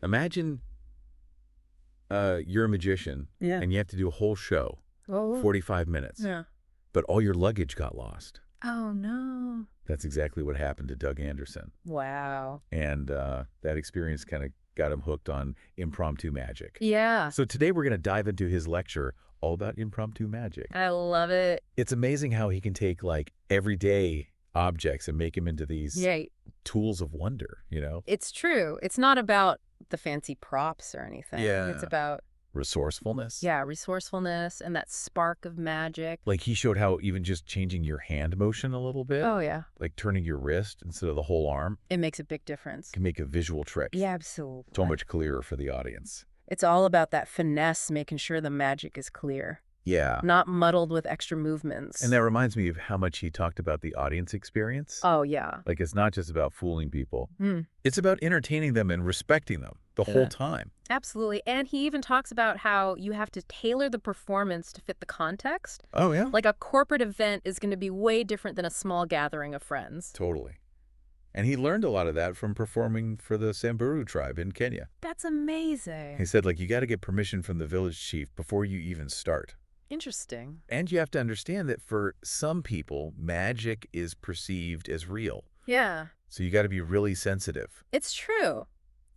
Imagine you're a magician Yeah. and you have to do a whole show, Oh. 45 minutes, Yeah. but all your luggage got lost. Oh, no. That's exactly what happened to Doug Anderson. Wow. And that experience kind of got him hooked on impromptu magic. Yeah. So today we're going to dive into his lecture all about impromptu magic. I love it. It's amazing how he can take like everyday objects and make them into these Yeah. tools of wonder, you know? It's true. It's not about the fancy props or anything. Yeah. It's about, Resourcefulness. yeah, resourcefulness and that spark of magic. Like he showed how even just changing your hand motion a little bit, Oh, yeah. like turning your wrist instead of the whole arm, It makes a big difference. can make a visual trick Yeah, absolutely. so much clearer for the audience. It's all about that finesse, making sure the magic is clear, Yeah. not muddled with extra movements. And that reminds me of how much he talked about the audience experience. Oh, yeah. Like it's not just about fooling people. Hmm. It's about entertaining them and respecting them the whole time. Absolutely. And he even talks about how you have to tailor the performance to fit the context. Oh, yeah? Like a corporate event is going to be way different than a small gathering of friends. Totally. And he learned a lot of that from performing for the Samburu tribe in Kenya. That's amazing. He said, like, you got to get permission from the village chief before you even start. Interesting. And you have to understand that for some people, magic is perceived as real. Yeah, So you got to be really sensitive. it's true.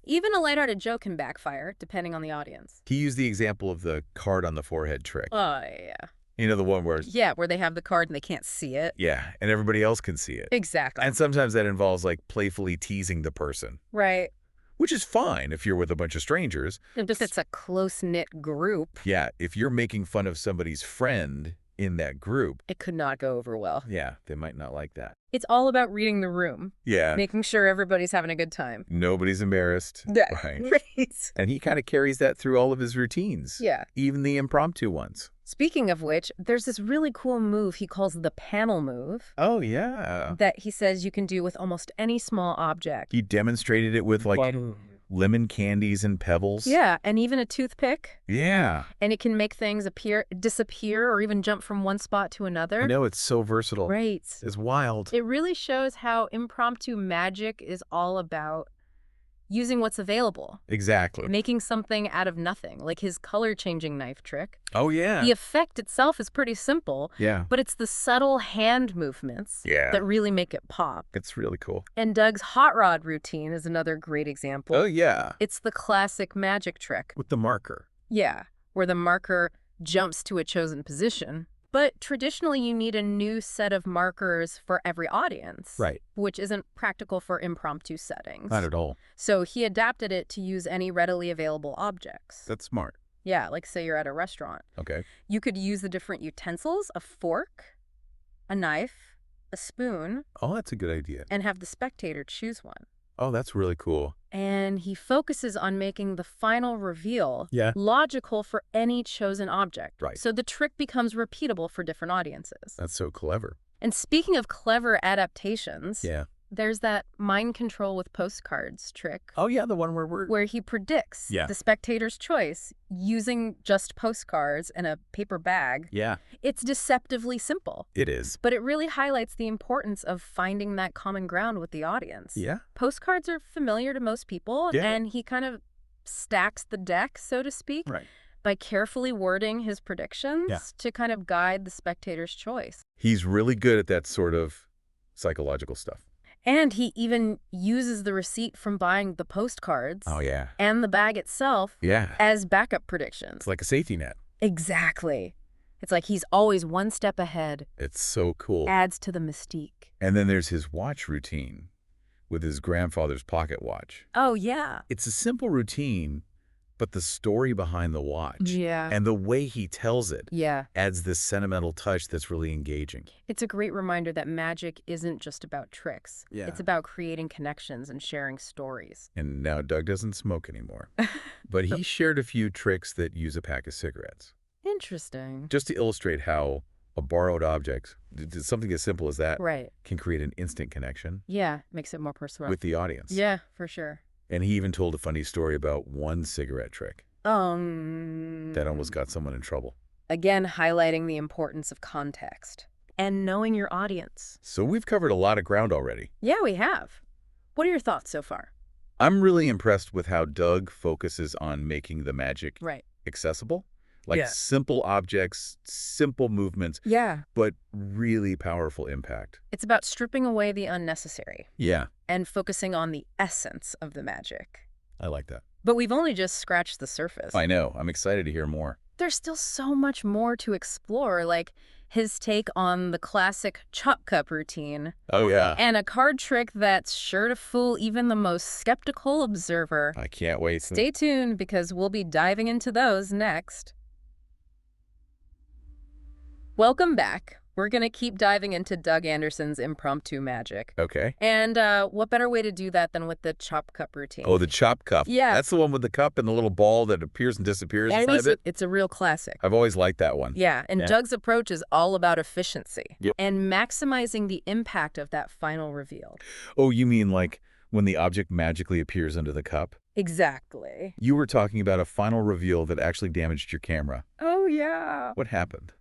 Even a lighthearted joke can backfire, depending on the audience. He used the example of the card on the forehead trick. Oh, yeah. You know, the one where, Yeah, where they have the card and they can't see it. yeah, and everybody else can see it. Exactly. And sometimes that involves like playfully teasing the person, Right. which is fine if you're with a bunch of strangers. If it's a close-knit group, Yeah, if you're making fun of somebody's friend in that group, it could not go over well. yeah, they might not like that. It's all about reading the room, Yeah, making sure everybody's having a good time. nobody's embarrassed. Yeah. Right. Right. And he kind of carries that through all of his routines. Yeah. Even the impromptu ones. Speaking of which, there's this really cool move he calls the panel move Oh, yeah. that he says you can do with almost any small object. He demonstrated it with like lemon candies and pebbles. Yeah, and even a toothpick. Yeah. And it can make things disappear, or even jump from one spot to another. I know, it's so versatile. Right. It's wild. It really shows how impromptu magic is all about using what's available, Exactly. making something out of nothing, like his color-changing knife trick. Oh, yeah. The effect itself is pretty simple, Yeah. but it's the subtle hand movements Yeah. that really make it pop. It's really cool. And Doug's hot rod routine is another great example. Oh, yeah. It's the classic magic trick. With the marker. Yeah, where the marker jumps to a chosen position. But traditionally, you need a new set of markers for every audience. Right. Which isn't practical for impromptu settings. Not at all. So he adapted it to use any readily available objects. That's smart. Yeah, like say you're at a restaurant. Okay. You could use the different utensils, a fork, a knife, a spoon, Oh, that's a good idea. and have the spectator choose one. Oh, that's really cool. And he focuses on making the final reveal Yeah. logical for any chosen object. Right. So the trick becomes repeatable for different audiences. That's so clever. And speaking of clever adaptations, Yeah. there's that mind control with postcards trick Oh, yeah, the one where he predicts Yeah. the spectator's choice using just postcards and a paper bag. Yeah, It's deceptively simple, it is. but it really highlights the importance of finding that common ground with the audience. Yeah. Postcards are familiar to most people, Yeah. and he kind of stacks the deck, so to speak, Right. by carefully wording his predictions Yeah. to kind of guide the spectator's choice. He's really good at that sort of psychological stuff. And he even uses the receipt from buying the postcards Oh, yeah. and the bag itself Yeah. as backup predictions. It's like a safety net. Exactly. It's like he's always one step ahead. It's so cool. Adds to the mystique. And then there's his watch routine with his grandfather's pocket watch. Oh, yeah. It's a simple routine, but the story behind the watch Yeah. and the way he tells it Yeah. adds this sentimental touch that's really engaging. It's a great reminder that magic isn't just about tricks. Yeah. It's about creating connections and sharing stories. And now Doug doesn't smoke anymore. But he shared a few tricks that use a pack of cigarettes. Interesting. Just to illustrate how a borrowed object, something as simple as that, Right. can create an instant connection Yeah. Makes it more personal. with the audience. Yeah, for sure. And he even told a funny story about one cigarette trick that almost got someone in trouble. Again, highlighting the importance of context and knowing your audience. So we've covered a lot of ground already. Yeah, we have. What are your thoughts so far? I'm really impressed with how Doug focuses on making the magic Right. accessible. Like Yeah. simple objects, simple movements, Yeah. but really powerful impact. It's about stripping away the unnecessary Yeah, and focusing on the essence of the magic. I like that. But we've only just scratched the surface. I know. I'm excited to hear more. There's still so much more to explore, like his take on the classic chop cup routine Oh, yeah. and a card trick that's sure to fool even the most skeptical observer. I can't wait. Stay tuned because we'll be diving into those next. Welcome back. We're going to keep diving into Doug Anderson's impromptu magic. Okay. And what better way to do that than with the chop cup routine? Oh, the chop cup. Yeah. That's the one with the cup and the little ball that appears and disappears inside of it. It's a real classic. I've always liked that one. Yeah, and Yeah. Doug's approach is all about efficiency Yep. and maximizing the impact of that final reveal. Oh, you mean like when the object magically appears under the cup? Exactly. You were talking about a final reveal that actually damaged your camera. Oh, yeah. What happened?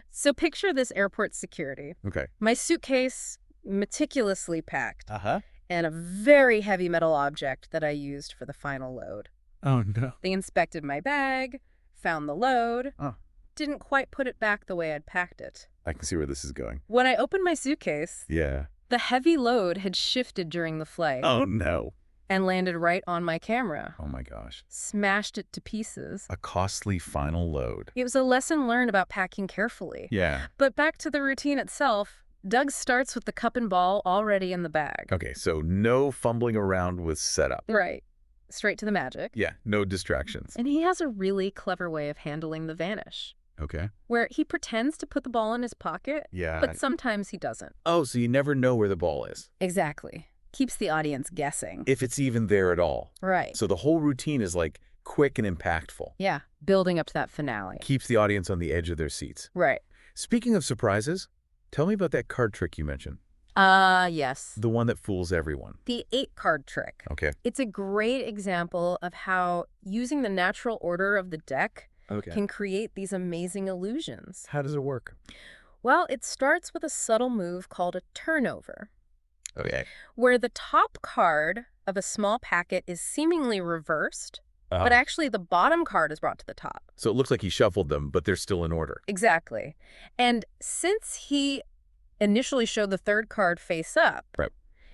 So picture this airport security. Okay. My suitcase meticulously packed Uh-huh. and a very heavy metal object that I used for the final load. Oh, no. They inspected my bag, found the load, Oh. didn't quite put it back the way I'd packed it. I can see where this is going. When I opened my suitcase, Yeah. the heavy load had shifted during the flight Oh, no. and landed right on my camera. Oh, my gosh. Smashed it to pieces. A costly final load. It was a lesson learned about packing carefully. Yeah. But back to the routine itself, Doug starts with the cup and ball already in the bag. Okay, so no fumbling around with setup. Right. Straight to the magic. Yeah, no distractions. And he has a really clever way of handling the vanish, Okay. where he pretends to put the ball in his pocket, Yeah. but sometimes he doesn't. Oh, so you never know where the ball is, Exactly. Keeps the audience guessing. if it's even there at all. Right. So the whole routine is like quick and impactful. Yeah, building up to that finale. Keeps the audience on the edge of their seats. Right. Speaking of surprises, tell me about that card trick you mentioned. Yes. The one that fools everyone. The 8-card trick. Okay. It's a great example of how using the natural order of the deck Okay. can create these amazing illusions. How does it work? Well, it starts with a subtle move called a turnover, Okay. where the top card of a small packet is seemingly reversed, but actually the bottom card is brought to the top. So it looks like he shuffled them, but they're still in order. Exactly. And since he initially showed the third card face up, Right.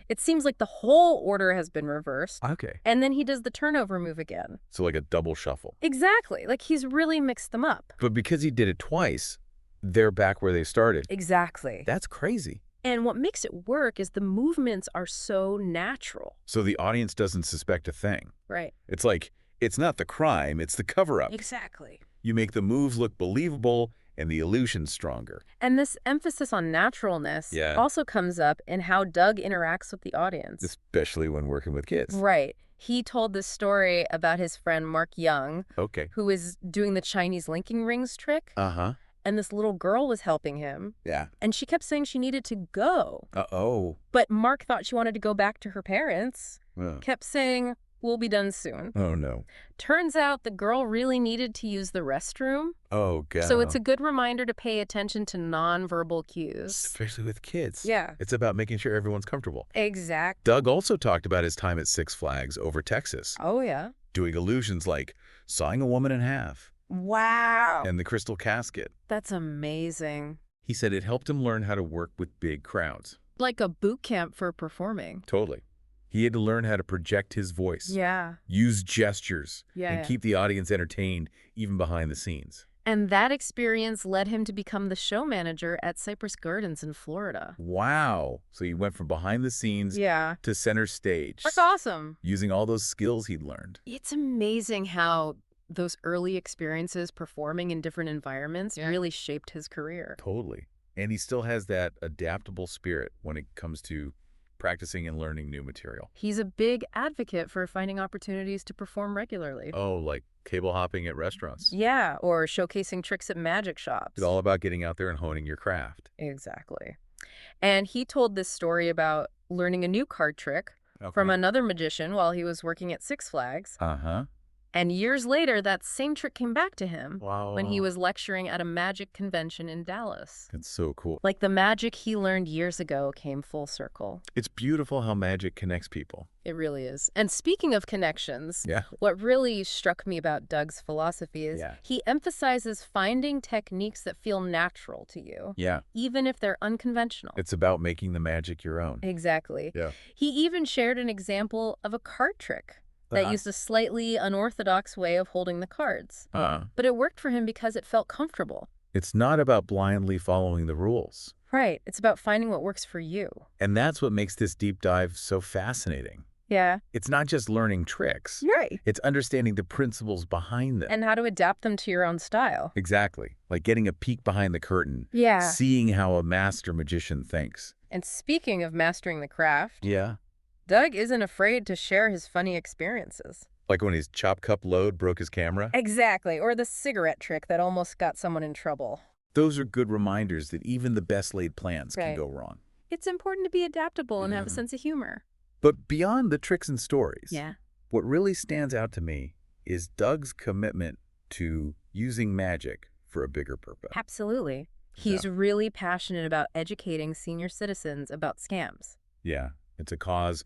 it seems like the whole order has been reversed, Okay. and then he does the turnover move again. So like a double shuffle. Exactly. Like he's really mixed them up. But because he did it twice, they're back where they started. Exactly. That's crazy. And what makes it work is the movements are so natural. So the audience doesn't suspect a thing. Right. It's like, it's not the crime, it's the cover-up. Exactly. You make the moves look believable and the illusion stronger. And this emphasis on naturalness Yeah. also comes up in how Doug interacts with the audience. Especially when working with kids. Right. He told this story about his friend Mark Young, Okay. who was doing the Chinese linking rings trick, Uh-huh. and this little girl was helping him, Yeah. and she kept saying she needed to go. Uh-oh. But Mark thought she wanted to go back to her parents, Oh. kept saying, "We'll be done soon." Oh, no. Turns out the girl really needed to use the restroom, Oh, God. so it's a good reminder to pay attention to nonverbal cues. Especially with kids. Yeah. It's about making sure everyone's comfortable. Exactly. Doug also talked about his time at Six Flags over Texas, Oh, yeah. doing illusions like sawing a woman in half Wow. and the crystal casket. That's amazing. He said it helped him learn how to work with big crowds. Like a boot camp for performing. Totally. He had to learn how to project his voice, Yeah. use gestures, Yeah. and keep the audience entertained even behind the scenes. And that experience led him to become the show manager at Cypress Gardens in Florida. Wow. So he went from behind the scenes Yeah. to center stage, That's awesome. using all those skills he'd learned. It's amazing how those early experiences performing in different environments really shaped his career. Totally. And he still has that adaptable spirit when it comes to practicing and learning new material. He's a big advocate for finding opportunities to perform regularly. Oh, like cable hopping at restaurants. Yeah, or showcasing tricks at magic shops. It's all about getting out there and honing your craft. Exactly. And he told this story about learning a new card trick from another magician while he was working at Six Flags. Uh-huh. And years later, that same trick came back to him Wow. when he was lecturing at a magic convention in Dallas. That's so cool. Like the magic he learned years ago came full circle. It's beautiful how magic connects people. It really is. And speaking of connections, Yeah. what really struck me about Doug's philosophy is Yeah. he emphasizes finding techniques that feel natural to you, Yeah. even if they're unconventional. It's about making the magic your own. Exactly. Yeah. He even shared an example of a card trick that Uh-huh. used a slightly unorthodox way of holding the cards. But it worked for him because it felt comfortable. It's not about blindly following the rules. Right. It's about finding what works for you. And that's what makes this deep dive so fascinating. Yeah. It's not just learning tricks. Right. It's understanding the principles behind them. And how to adapt them to your own style. Exactly. Like getting a peek behind the curtain. Yeah. Seeing how a master magician thinks. And speaking of mastering the craft, Yeah. Doug isn't afraid to share his funny experiences. Like when his chop cup load broke his camera. Exactly. Or the cigarette trick that almost got someone in trouble. Those are good reminders that even the best laid plans can Right. go wrong. It's important to be adaptable and have a Mhm. sense of humor. But beyond the tricks and stories, Yeah. what really stands out to me is Doug's commitment to using magic for a bigger purpose. Absolutely. He's really passionate about educating senior citizens about scams. Yeah, it's a cause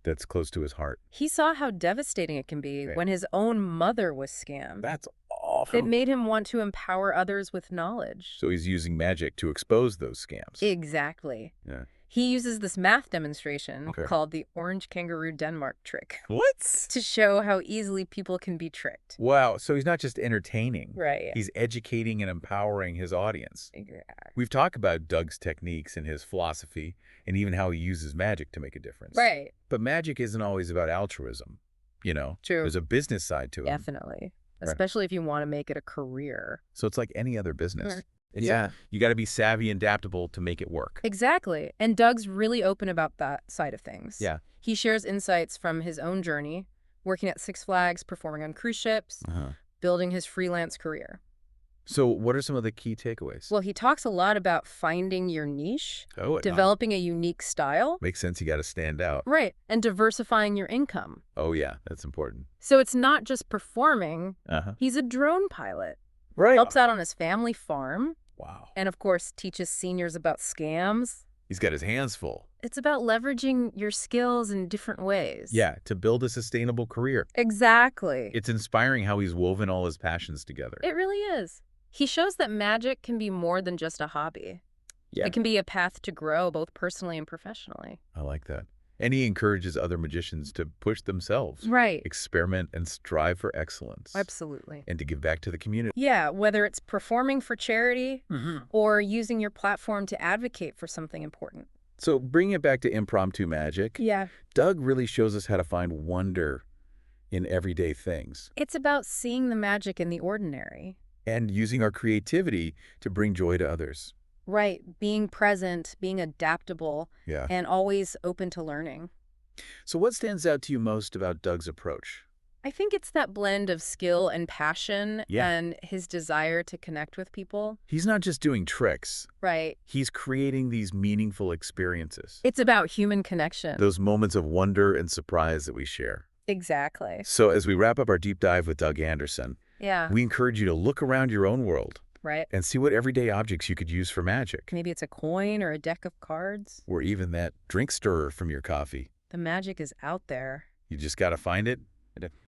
that's close to his heart. He saw how devastating it can be Right. when his own mother was scammed. That's awful. It made him want to empower others with knowledge. So he's using magic to expose those scams. Exactly. Yeah. He uses this math demonstration Okay. called the Orange Kangaroo Denmark trick What? to show how easily people can be tricked. Wow, so he's not just entertaining. Right. He's educating and empowering his audience. Exactly. We've talked about Doug's techniques and his philosophy and even how he uses magic to make a difference. Right. But magic isn't always about altruism. You know, True. there's a business side to it. Definitely. Right. Especially if you want to make it a career. So it's like any other business. Right. You got to be savvy and adaptable to make it work. Exactly. And Doug's really open about that side of things. Yeah. He shares insights from his own journey, working at Six Flags, performing on cruise ships, building his freelance career. So what are some of the key takeaways? Well, he talks a lot about finding your niche, Oh, developing a unique style, makes sense. You got to stand out. right, and diversifying your income. Oh, yeah, that's important. So it's not just performing. Uh-huh. He's a drone pilot, Right. helps out on his family farm, Wow. and of course teaches seniors about scams. He's got his hands full. It's about leveraging your skills in different ways. Yeah, to build a sustainable career. Exactly. It's inspiring how he's woven all his passions together. It really is. He shows that magic can be more than just a hobby. Yeah. It can be a path to grow both personally and professionally. I like that. And he encourages other magicians to push themselves, Right. experiment, and strive for excellence. Absolutely. And to give back to the community. Yeah, whether it's performing for charity Mm-hmm. or using your platform to advocate for something important. So bringing it back to impromptu magic, Yeah. Doug really shows us how to find wonder in everyday things It's about seeing the magic in the ordinary. and using our creativity to bring joy to others. Right. Being present, being adaptable, Yeah. and always open to learning. So what stands out to you most about Doug's approach? I think it's that blend of skill and passion Yeah. and his desire to connect with people. He's not just doing tricks. Right. He's creating these meaningful experiences. It's about human connection. Those moments of wonder and surprise that we share. Exactly. So as we wrap up our deep dive with Doug Anderson, Yeah. we encourage you to look around your own world Right. and see what everyday objects you could use for magic, Maybe it's a coin or a deck of cards. or even that drink stirrer from your coffee. The magic is out there. You just got to find it